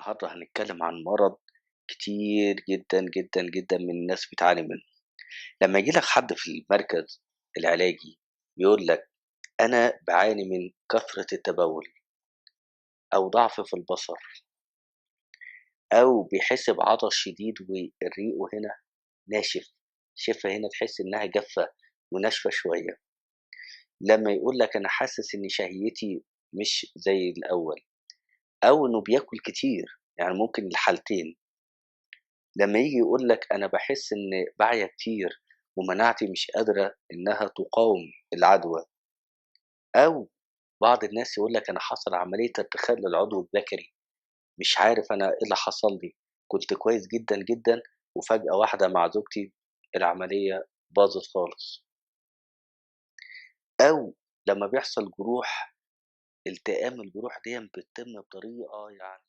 النهارده هنتكلم عن مرض كتير جدًا، جدًا، جدًا من الناس بتعاني منه. لمّا ييجي لك حد في المركز العلاجي يقول لك أنا باعاني من كثرة التبول أو ضعف في البصر أو بيحس بعطش شديد وريقه هنا ناشف، الشفة هنا تحس إنها جافة وناشفة شوية. لمّا يقول لك أنا حاسس إن شهيتي مش زي الأول أو إنه بياكل كتير، يعني ممكن الحالتين. لمّا ييجي يقول لك أنا باحس إن باعيا كتير ومناعتي مش قادرة إنها تقاوم العدوى، أو بعض الناس يقول لك أنا حصل عملية ارتخاء للعضو الذكري، مش عارف أنا إيه اللي حصل لي، كنت كويس جدًا، جدًا وفجأة واحدة مع زوجتي العملية باظت خالص، أو لمّا بيحصل جروح التئام الجروح ديًّا بتتم بطريقة يعني